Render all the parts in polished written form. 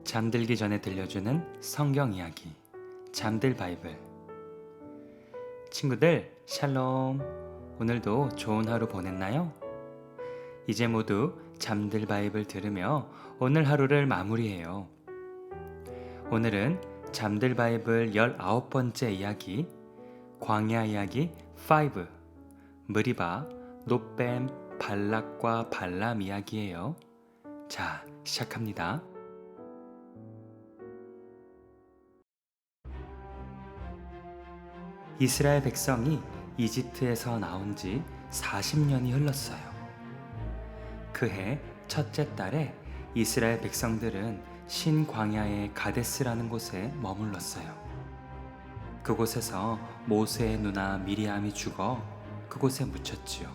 잠들기 전에 들려주는 성경 이야기 잠들 바이블. 친구들 샬롬. 오늘도 좋은 하루 보냈나요? 이제 모두 잠들 바이블 들으며 오늘 하루를 마무리해요. 오늘은 잠들 바이블 19번째 이야기 광야 이야기 5 느리바, 놋뱀, 발락과 발람 이야기예요. 자, 시작합니다. 이스라엘 백성이 이집트에서 나온 지 40년이 흘렀어요. 그해 첫째 달에 이스라엘 백성들은 신광야의 가데스라는 곳에 머물렀어요. 그곳에서 모세의 누나 미리암이 죽어 그곳에 묻혔지요.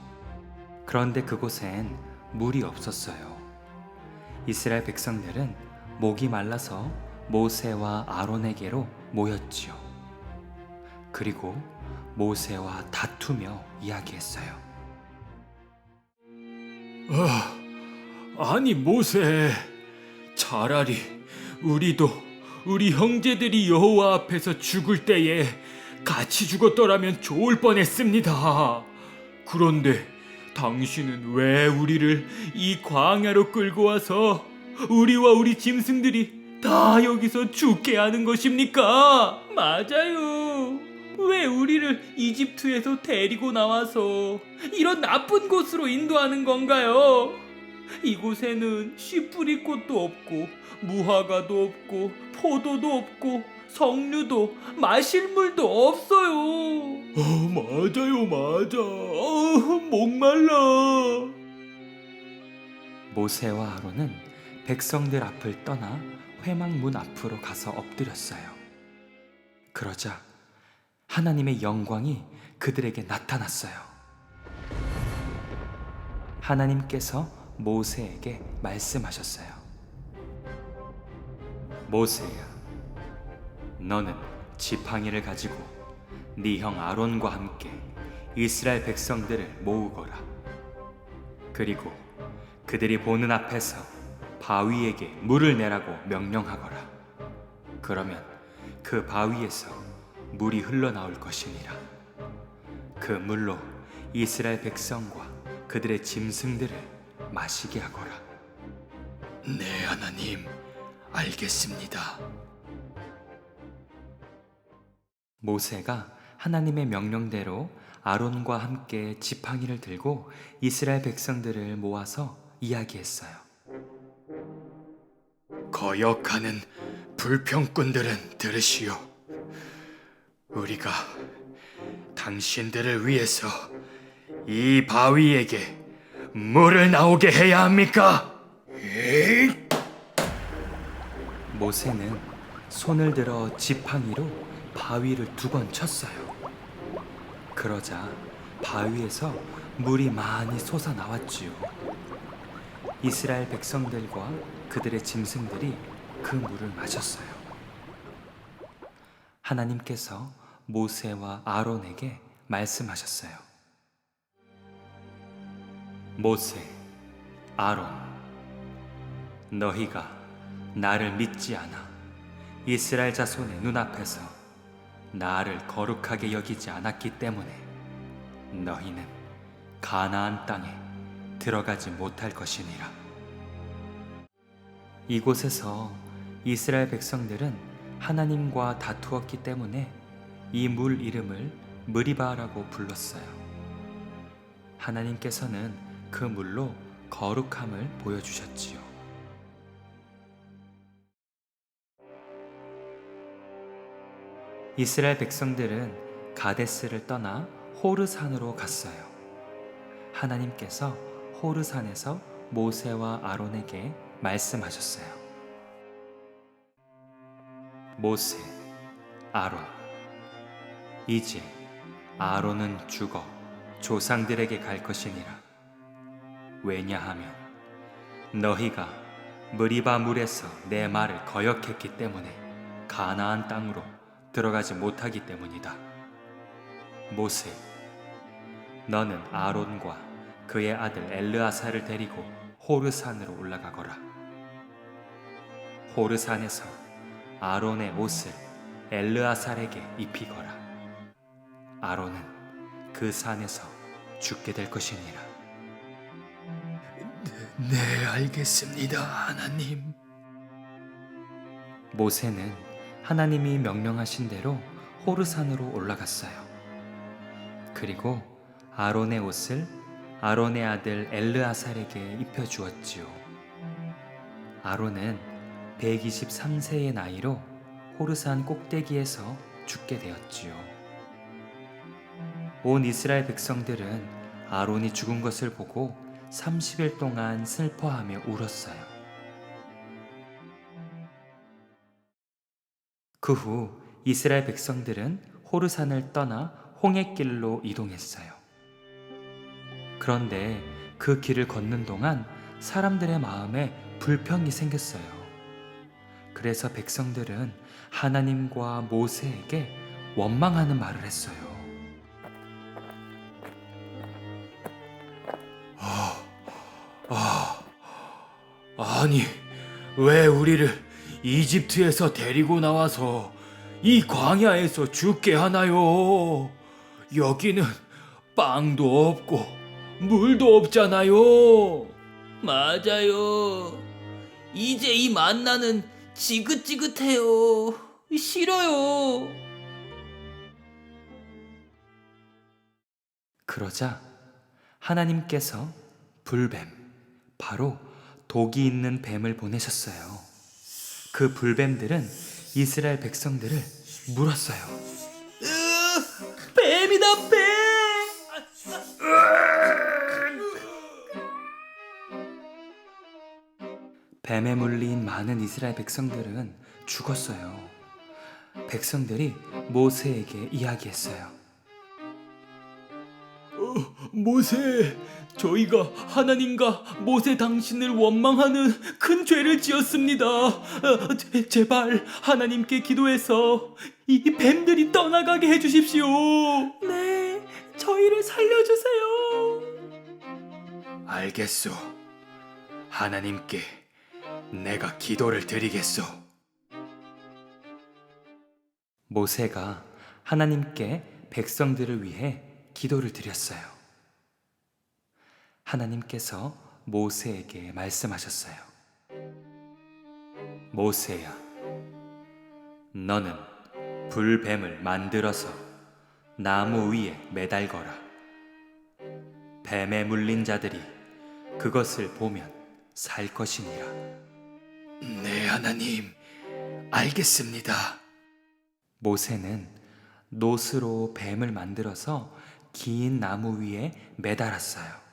그런데 그곳엔 물이 없었어요. 이스라엘 백성들은 목이 말라서 모세와 아론에게로 모였지요. 그리고 모세와 다투며 이야기했어요. 아니 모세, 차라리 우리도 우리 형제들이 여호와 앞에서 죽을 때에 같이 죽었더라면 좋을 뻔했습니다. 그런데 당신은 왜 우리를 이 광야로 끌고 와서 우리와 우리 짐승들이 다 여기서 죽게 하는 것입니까? 맞아요. 왜 우리를 이집트에서 데리고 나와서 이런 나쁜 곳으로 인도하는 건가요? 이곳에는 씨 뿌릴 곳도 없고 무화과도 없고 포도도 없고 석류도 마실 물도 없어요. 맞아요, 맞아. 목말라. 모세와 아론은 백성들 앞을 떠나 회막문 앞으로 가서 엎드렸어요. 그러자 하나님의 영광이 그들에게 나타났어요. 하나님께서 모세에게 말씀하셨어요. 모세야, 너는 지팡이를 가지고 네 형 아론과 함께 이스라엘 백성들을 모으거라. 그리고 그들이 보는 앞에서 바위에게 물을 내라고 명령하거라. 그러면 그 바위에서 물이 흘러나올 것이니라. 그 물로 이스라엘 백성과 그들의 짐승들을 마시게 하거라. 네, 하나님, 알겠습니다. 모세가 하나님의 명령대로 아론과 함께 지팡이를 들고 이스라엘 백성들을 모아서 이야기했어요. 거역하는 불평꾼들은 들으시오. 우리가 당신들을 위해서 이 바위에게 물을 나오게 해야 합니까? 모세는 손을 들어 지팡이로 바위를 2번 쳤어요. 그러자 바위에서 물이 많이 솟아나왔지요. 이스라엘 백성들과 그들의 짐승들이 그 물을 마셨어요. 하나님께서 모세와 아론에게 말씀하셨어요. 모세, 아론, 너희가 나를 믿지 않아 이스라엘 자손의 눈앞에서 나를 거룩하게 여기지 않았기 때문에 너희는 가나안 땅에 들어가지 못할 것이니라. 이곳에서 이스라엘 백성들은 하나님과 다투었기 때문에 이 물 이름을 느리바라고 불렀어요. 하나님께서는 그 물로 거룩함을 보여주셨지요. 이스라엘 백성들은 가데스를 떠나 호르산으로 갔어요. 하나님께서 호르산에서 모세와 아론에게 말씀하셨어요. 모세, 아론, 이제 아론은 죽어 조상들에게 갈 것이니라. 왜냐하면 너희가 느리바 물에서 내 말을 거역했기 때문에 가나안 땅으로 들어가지 못하기 때문이다. 모세, 너는 아론과 그의 아들 엘르아사를 데리고 호르산으로 올라가거라. 호르산에서 아론의 옷을 엘르아살에게 입히거라. 아론은 그 산에서 죽게 될 것이니라. 네, 알겠습니다, 하나님. 모세는 하나님이 명령하신 대로 호르산으로 올라갔어요. 그리고 아론의 옷을 아론의 아들 엘르아살에게 입혀주었지요. 아론은 123세의 나이로 호르산 꼭대기에서 죽게 되었지요. 온 이스라엘 백성들은 아론이 죽은 것을 보고 30일 동안 슬퍼하며 울었어요. 그 후 이스라엘 백성들은 호르산을 떠나 홍해길로 이동했어요. 그런데 그 길을 걷는 동안 사람들의 마음에 불평이 생겼어요. 그래서 백성들은 하나님과 모세에게 원망하는 말을 했어요. 아니, 왜 우리를 이집트에서 데리고 나와서 이 광야에서 죽게 하나요? 여기는 빵도 없고 물도 없잖아요. 맞아요. 이제 이 만나는 지긋지긋해요. 싫어요. 그러자 하나님께서 불뱀, 바로 독이 있는 뱀을 보내셨어요. 그 불뱀들은 이스라엘 백성들을 물었어요. 뱀이다, 뱀! 뱀에 물린 많은 이스라엘 백성들은 죽었어요. 백성들이 모세에게 이야기했어요. 모세, 저희가 하나님과 모세 당신을 원망하는 큰 죄를 지었습니다. 제발 하나님께 기도해서 이 뱀들이 떠나가게 해주십시오. 네, 저희를 살려주세요. 알겠소. 하나님께 내가 기도를 드리겠소. 모세가 하나님께 백성들을 위해 기도를 드렸어요. 하나님께서 모세에게 말씀하셨어요. 모세야, 너는 불뱀을 만들어서 나무 위에 매달거라. 뱀에 물린 자들이 그것을 보면 살 것이니라. 네, 하나님. 알겠습니다. 모세는 노스로 뱀을 만들어서 긴 나무 위에 매달았어요.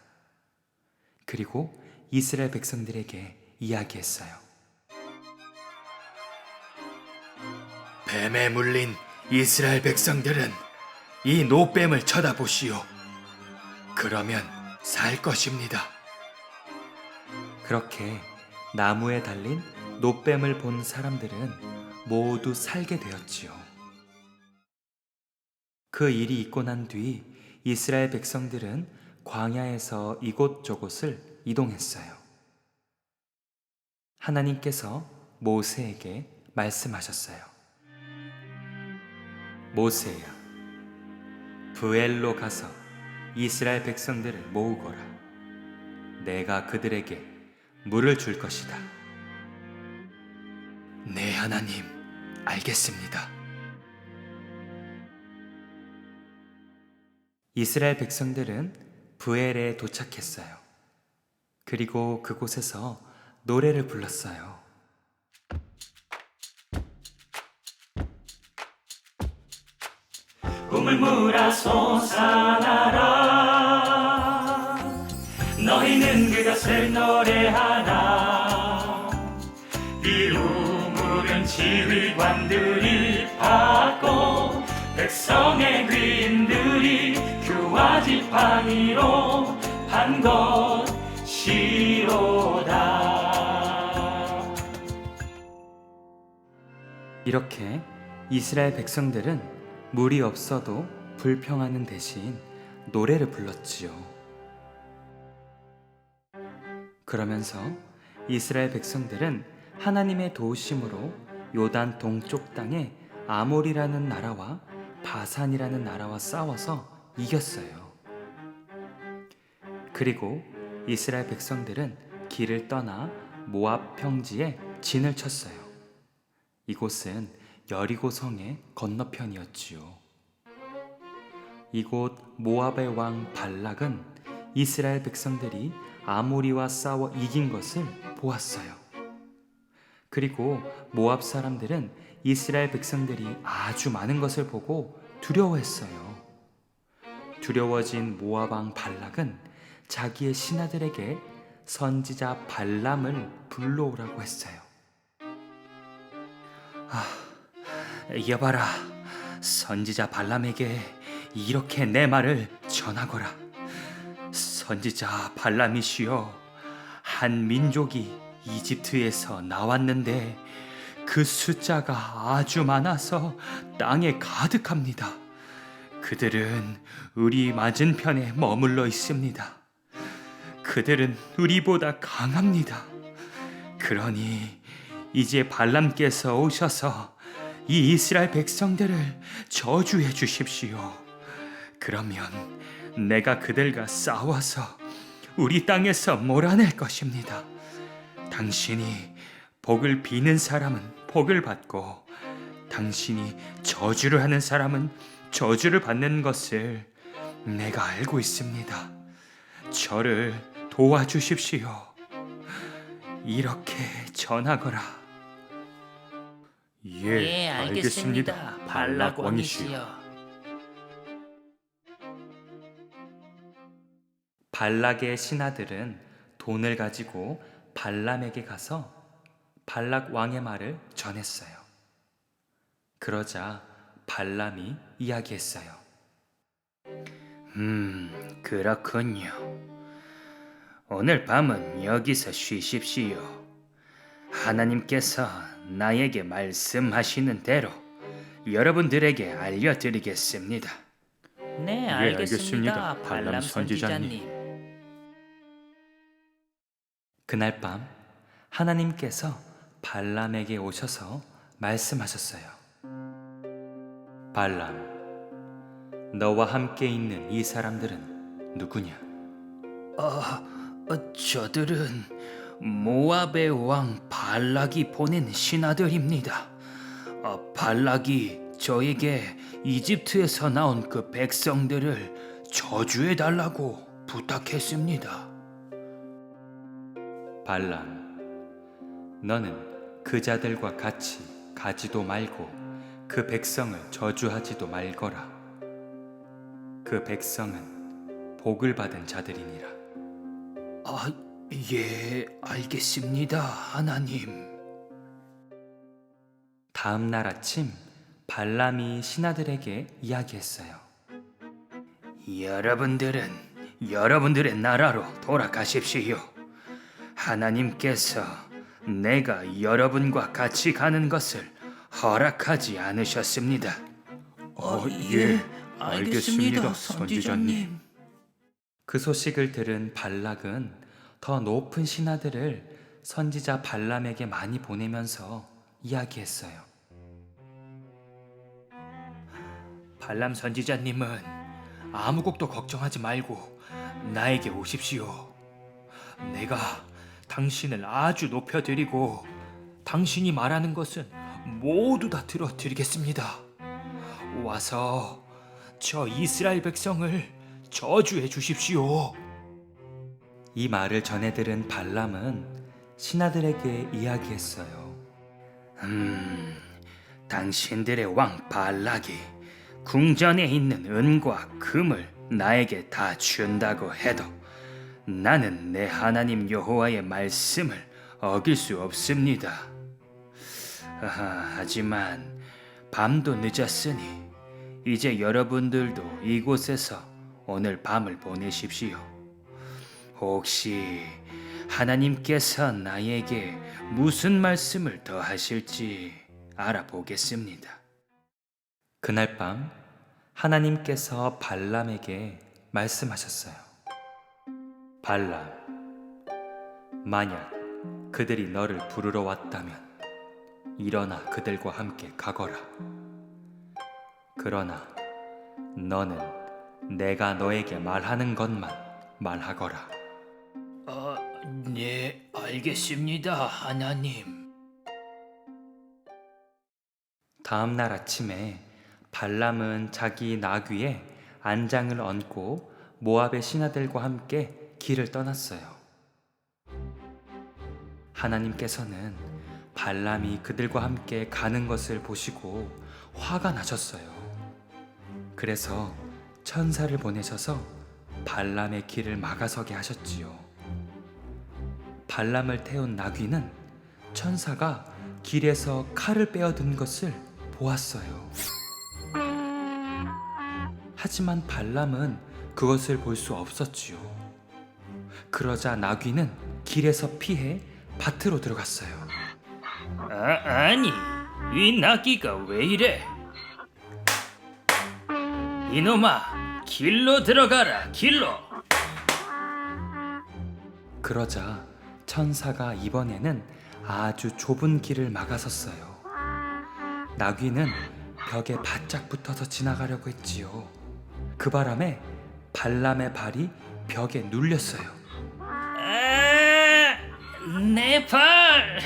그리고 이스라엘 백성들에게 이야기했어요. 뱀에 물린 이스라엘 백성들은 이 노뱀을 쳐다보시오. 그러면 살 것입니다. 그렇게 나무에 달린 노뱀을 본 사람들은 모두 살게 되었지요. 그 일이 있고 난 뒤 이스라엘 백성들은 광야에서 이곳저곳을 이동했어요. 하나님께서 모세에게 말씀하셨어요. 모세야, 브엘로 가서 이스라엘 백성들을 모으거라. 내가 그들에게 물을 줄 것이다. 네, 하나님. 알겠습니다. 이스라엘 백성들은 브엘에 도착했어요. 그리고 그곳에서 노래를 불렀어요. 우물물아 솟아나라. 너희는 그것을 노래하라. 이 우물은 지휘관들이 받고 백성의 귀인들이 규와 지팡이로 판 것이로다. 이렇게 이스라엘 백성들은 물이 없어도 불평하는 대신 노래를 불렀지요. 그러면서 이스라엘 백성들은 하나님의 도우심으로 요단 동쪽 땅에 아몰이라는 나라와 바산이라는 나라와 싸워서 이겼어요. 그리고 이스라엘 백성들은 길을 떠나 모압 평지에 진을 쳤어요. 이곳은 여리고 성의 건너편이었지요. 이곳 모압의 왕 발락은 이스라엘 백성들이 아모리와 싸워 이긴 것을 보았어요. 그리고 모압 사람들은 이스라엘 백성들이 아주 많은 것을 보고 두려워했어요. 두려워진 모압 왕 발락은 자기의 신하들에게 선지자 발람을 불러오라고 했어요. 여봐라, 선지자 발람에게 이렇게 내 말을 전하거라. 선지자 발람이시여, 한 민족이 이집트에서 나왔는데 그 숫자가 아주 많아서 땅에 가득합니다. 그들은 우리 맞은편에 머물러 있습니다. 그들은 우리보다 강합니다. 그러니 이제 발람께서 오셔서 이 이스라엘 백성들을 저주해 주십시오. 그러면 내가 그들과 싸워서 우리 땅에서 몰아낼 것입니다. 당신이 복을 비는 사람은 복을 받고 당신이 저주를 하는 사람은 저주를 받는 것을 내가 알고 있습니다. 저를 도와주십시오. 이렇게 전하거라. 예, 알겠습니다. 발락 왕이시여. 발락의 신하들은 돈을 가지고 발람에게 가서 발락 왕의 말을 전했어요. 그러자 발람이 이야기했어요. 그렇군요. 오늘 밤은 여기서 쉬십시오. 하나님께서 나에게 말씀하시는 대로 여러분들에게 알려드리겠습니다. 네, 알겠습니다. 발람 선지자님. 그날 밤 하나님께서 발람에게 오셔서 말씀하셨어요. 발람, 너와 함께 있는 이 사람들은 누구냐? 저들은 모압의 왕 발락이 보낸 신하들입니다. 발락이 저에게 이집트에서 나온 그 백성들을 저주해 달라고 부탁했습니다. 발람, 너는 그 자들과 같이 가지도 말고 그 백성을 저주하지도 말거라. 그 백성은 복을 받은 자들이니라. 예, 알겠습니다, 하나님. 다음 날 아침 발람이 신하들에게 이야기했어요. 여러분들은 여러분들의 나라로 돌아가십시오. 하나님께서 내가 여러분과 같이 가는 것을 허락하지 않으셨습니다. 예, 알겠습니다, 선지자님. 그 소식을 들은 발락은 더 높은 신하들을 선지자 발람에게 많이 보내면서 이야기했어요. 발람 선지자님은 아무 곡도 걱정하지 말고 나에게 오십시오. 내가 당신을 아주 높여드리고 당신이 말하는 것은 모두 다 들어드리겠습니다. 와서 저 이스라엘 백성을 저주해 주십시오. 이 말을 전해 들은 발람은 신하들에게 이야기했어요. 당신들의 왕 발락이 궁전에 있는 은과 금을 나에게 다 준다고 해도 나는 내 하나님 여호와의 말씀을 어길 수 없습니다. 하지만 밤도 늦었으니 이제 여러분들도 이곳에서 오늘 밤을 보내십시오. 혹시 하나님께서 나에게 무슨 말씀을 더 하실지 알아보겠습니다. 그날 밤 하나님께서 발람에게 말씀하셨어요. 발람, 만약 그들이 너를 부르러 왔다면 일어나 그들과 함께 가거라. 그러나 너는 내가 너에게 말하는 것만 말하거라. 네, 알겠습니다, 하나님. 다음 날 아침에 발람은 자기 나귀에 안장을 얹고 모압의 신하들과 함께 길을 떠났어요. 하나님께서는 발람이 그들과 함께 가는 것을 보시고 화가 나셨어요. 그래서 천사를 보내셔서 발람의 길을 막아서게 하셨지요. 발람을 태운 나귀는 천사가 길에서 칼을 빼어든 것을 보았어요. 하지만 발람은 그것을 볼 수 없었지요. 그러자 나귀는 길에서 피해 밭으로 들어갔어요. 아니, 이 나귀가 왜 이래? 이놈아, 길로 들어가라, 길로. 그러자 천사가 이번에는 아주 좁은 길을 막아섰어요. 나귀는 벽에 바짝 붙어서 지나가려고 했지요. 그 바람에 발람의 발이 벽에 눌렸어요. 내 발!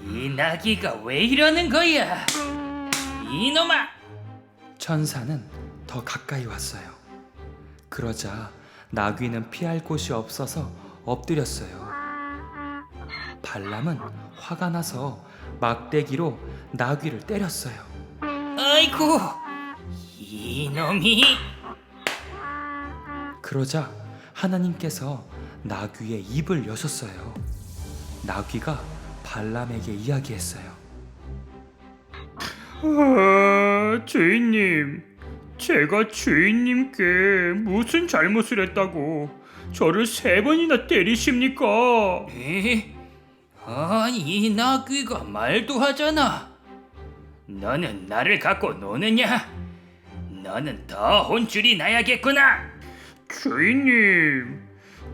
이 나귀가 왜 이러는 거야? 이놈아! 천사는 더 가까이 왔어요. 그러자 나귀는 피할 곳이 없어서 엎드렸어요. 발람은 화가 나서 막대기로 나귀를 때렸어요. 아이고, 이놈이! 그러자 하나님께서 나귀의 입을 여셨어요. 나귀가 발람에게 이야기했어요. 주인님, 제가 주인님께 무슨 잘못을 했다고 저를 3번이나 때리십니까? 에? 이 나귀가 말도 하잖아. 너는 나를 갖고 노느냐? 너는 더 혼쭐이 나야겠구나.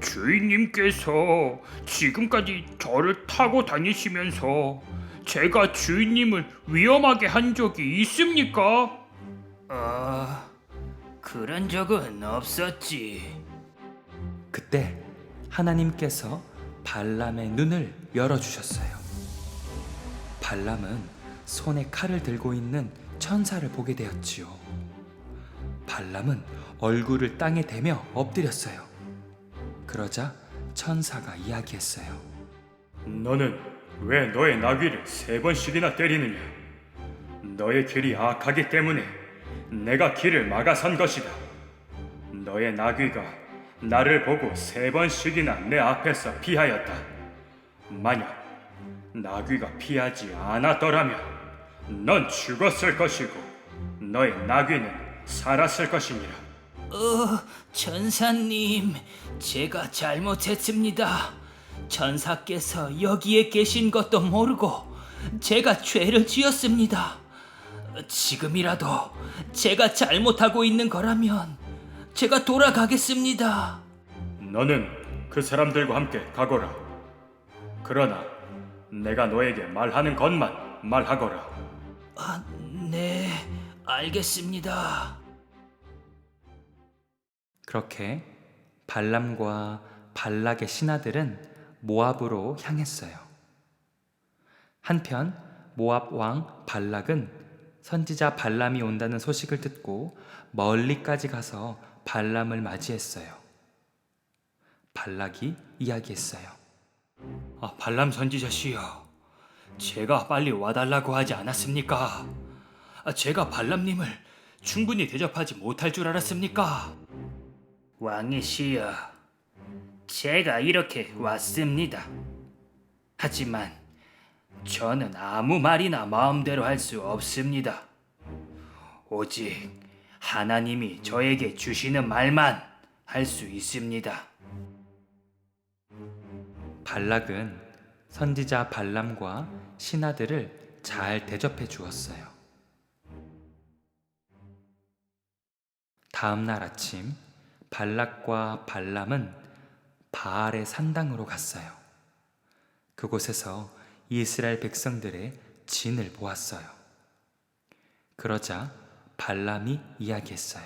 주인님께서 지금까지 저를 타고 다니시면서 제가 주인님을 위험하게 한 적이 있습니까? 그런 적은 없었지. 그때 하나님께서 발람의 눈을 열어주셨어요. 발람은 손에 칼을 들고 있는 천사를 보게 되었지요. 발람은 얼굴을 땅에 대며 엎드렸어요. 그러자 천사가 이야기했어요. 너는 왜 너의 나귀를 3번씩이나 때리느냐? 너의 길이 악하기 때문에 내가 길을 막아선 것이다. 너의 나귀가 나를 보고 3번씩이나 내 앞에서 피하였다. 만약 나귀가 피하지 않았더라면 넌 죽었을 것이고 너의 나귀는 살았을 것이니라. 천사님, 제가 잘못했습니다. 천사께서 여기에 계신 것도 모르고 제가 죄를 지었습니다. 지금이라도 제가 잘못하고 있는 거라면 제가 돌아가겠습니다. 너는 그 사람들과 함께 가거라. 그러나 내가 너에게 말하는 것만 말하거라. 네, 알겠습니다. 그렇게 발람과 발락의 신하들은 모압으로 향했어요. 한편 모압 왕 발락은 선지자 발람이 온다는 소식을 듣고 멀리까지 가서 발람을 맞이했어요. 발락이 이야기했어요. 발람 선지자시여, 제가 빨리 와달라고 하지 않았습니까? 제가 발람님을 충분히 대접하지 못할 줄 알았습니까? 왕이시여, 제가 이렇게 왔습니다. 하지만 저는 아무 말이나 마음대로 할 수 없습니다. 오직 하나님이 저에게 주시는 말만 할 수 있습니다. 발락은 선지자 발람과 신하들을 잘 대접해 주었어요. 다음 날 아침 발락과 발람은 바알의 산당으로 갔어요. 그곳에서 이스라엘 백성들의 진을 보았어요. 그러자 발람이 이야기했어요.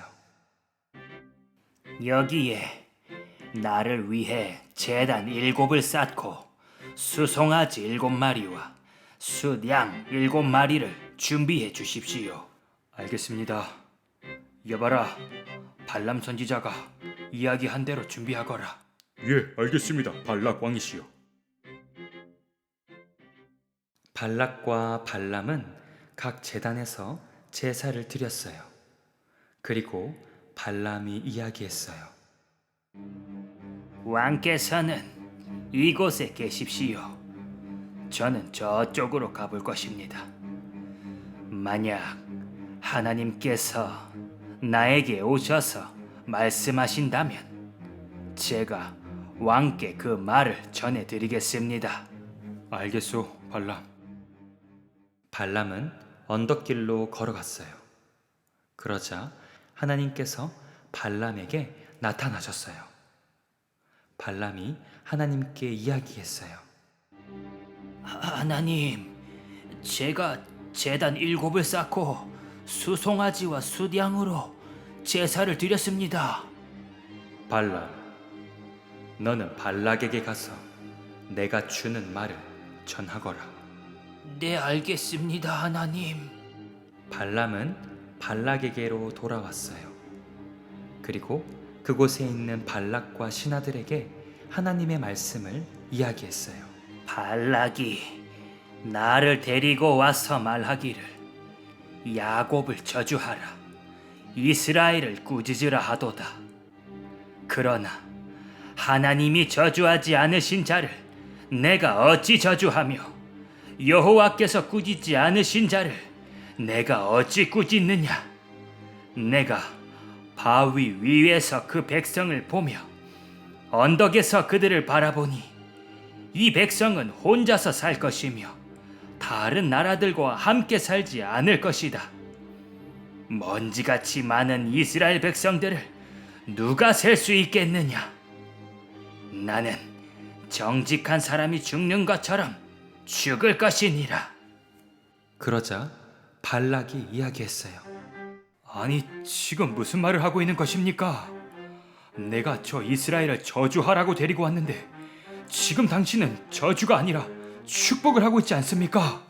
여기에 나를 위해 제단 7을 쌓고 수송아지 7마리와 숫양 7마리를 준비해 주십시오. 알겠습니다. 여봐라, 발람 선지자가 이야기한 대로 준비하거라. 예, 알겠습니다. 발락 왕이시여. 발락과 발람은 각 제단에서 제사를 드렸어요. 그리고 발람이 이야기했어요. 왕께서는 이곳에 계십시오. 저는 저쪽으로 가볼 것입니다. 만약 하나님께서 나에게 오셔서 말씀하신다면 제가 왕께 그 말을 전해드리겠습니다. 알겠소, 발람. 발람은 언덕길로 걸어갔어요. 그러자 하나님께서 발람에게 나타나셨어요. 발람이 하나님께 이야기했어요. 하나님, 제가 제단 7을 쌓고 수송아지와 숫양으로 제사를 드렸습니다. 발람, 너는 발락에게 가서 내가 주는 말을 전하거라. 네, 알겠습니다, 하나님. 발람은 발락에게로 돌아왔어요. 그리고 그곳에 있는 발락과 신하들에게 하나님의 말씀을 이야기했어요. 발락이 나를 데리고 와서 말하기를 야곱을 저주하라, 이스라엘을 꾸짖으라 하도다. 그러나 하나님이 저주하지 않으신 자를 내가 어찌 저주하며 여호와께서 꾸짖지 않으신 자를 내가 어찌 꾸짖느냐. 내가 바위 위에서 그 백성을 보며 언덕에서 그들을 바라보니 이 백성은 혼자서 살 것이며 다른 나라들과 함께 살지 않을 것이다. 먼지같이 많은 이스라엘 백성들을 누가 셀 수 있겠느냐. 나는 정직한 사람이 죽는 것처럼 죽을 것이니라. 그러자 발락이 이야기했어요. 아니, 지금 무슨 말을 하고 있는 것입니까? 내가 저 이스라엘을 저주하라고 데리고 왔는데 지금 당신은 저주가 아니라 축복을 하고 있지 않습니까?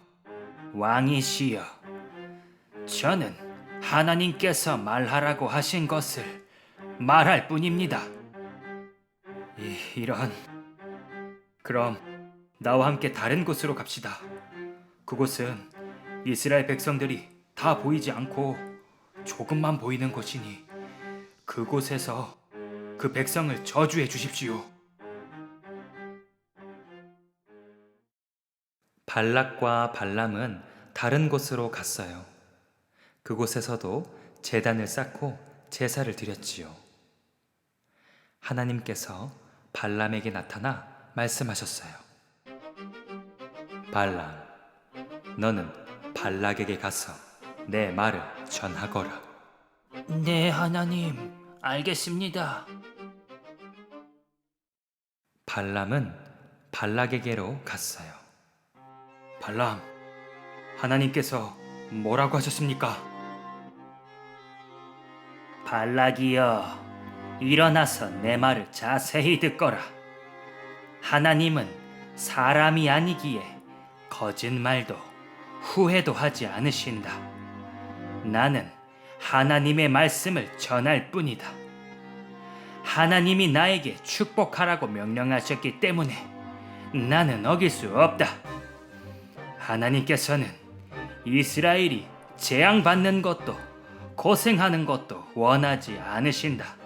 왕이시여, 저는 하나님께서 말하라고 하신 것을 말할 뿐입니다. 이런... 그럼 나와 함께 다른 곳으로 갑시다. 그곳은 이스라엘 백성들이 다 보이지 않고 조금만 보이는 곳이니 그곳에서 그 백성을 저주해 주십시오. 발락과 발람은 다른 곳으로 갔어요. 그곳에서도 제단을 쌓고 제사를 드렸지요. 하나님께서 발람에게 나타나 말씀하셨어요. 발람, 너는 발락에게 가서 내 말을 전하거라. 네, 하나님, 알겠습니다. 발람은 발락에게로 갔어요. 발람, 하나님께서 뭐라고 하셨습니까? 발락이여, 일어나서 내 말을 자세히 듣거라. 하나님은 사람이 아니기에 거짓말도 후회도 하지 않으신다. 나는 하나님의 말씀을 전할 뿐이다. 하나님이 나에게 축복하라고 명령하셨기 때문에 나는 어길 수 없다. 하나님께서는 이스라엘이 재앙받는 것도 고생하는 것도 원하지 않으신다.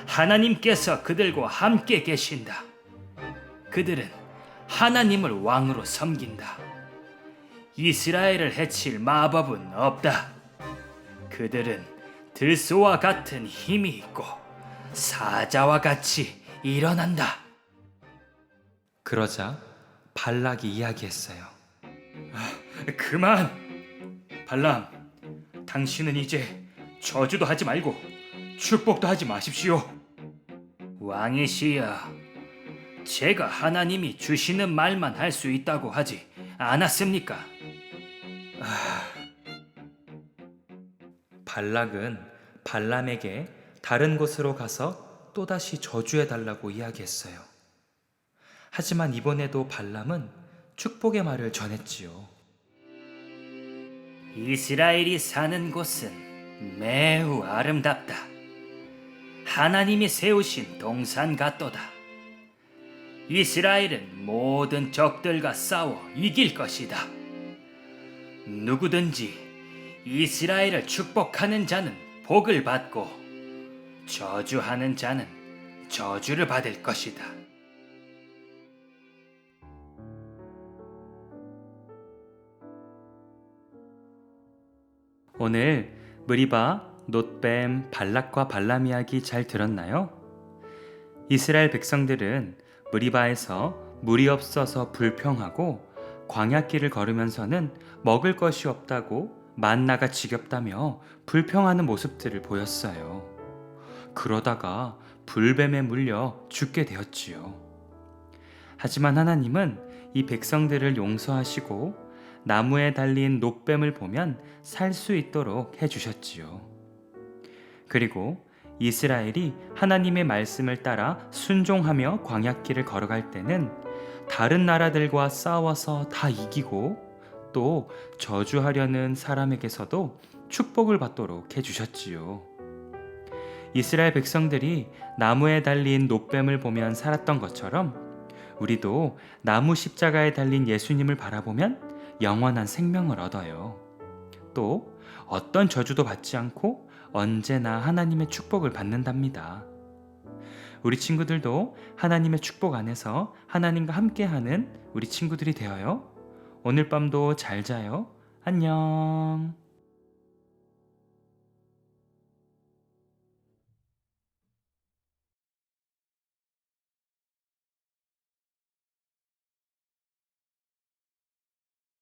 하나님께서 그들과 함께 계신다. 그들은 하나님을 왕으로 섬긴다. 이스라엘을 해칠 마법은 없다. 그들은 들소와 같은 힘이 있고 사자와 같이 일어난다. 그러자 발락이 이야기했어요. 그만! 발람, 당신은 이제 저주도 하지 말고 축복도 하지 마십시오. 왕이시여, 제가 하나님이 주시는 말만 할 수 있다고 하지 않았습니까? 발락은 발람에게 다른 곳으로 가서 또다시 저주해달라고 이야기했어요. 하지만 이번에도 발람은 축복의 말을 전했지요. 이스라엘이 사는 곳은 매우 아름답다. 하나님이 세우신 동산 같도다. 이스라엘은 모든 적들과 싸워 이길 것이다. 누구든지 이스라엘을 축복하는 자는 복을 받고 저주하는 자는 저주를 받을 것이다. 오늘 무리바, 놋뱀, 발락과 발람 이야기 잘 들었나요? 이스라엘 백성들은 무리바에서 물이 없어서 불평하고 광야길을 걸으면서는 먹을 것이 없다고 만나가 지겹다며 불평하는 모습들을 보였어요. 그러다가 불뱀에 물려 죽게 되었지요. 하지만 하나님은 이 백성들을 용서하시고 나무에 달린 놋뱀을 보면 살 수 있도록 해주셨지요. 그리고 이스라엘이 하나님의 말씀을 따라 순종하며 광야길을 걸어갈 때는 다른 나라들과 싸워서 다 이기고 또 저주하려는 사람에게서도 축복을 받도록 해주셨지요. 이스라엘 백성들이 나무에 달린 놋뱀을 보면 살았던 것처럼 우리도 나무 십자가에 달린 예수님을 바라보면 영원한 생명을 얻어요. 또 어떤 저주도 받지 않고 언제나 하나님의 축복을 받는답니다. 우리 친구들도 하나님의 축복 안에서 하나님과 함께하는 우리 친구들이 되어요. 오늘 밤도 잘 자요. 안녕.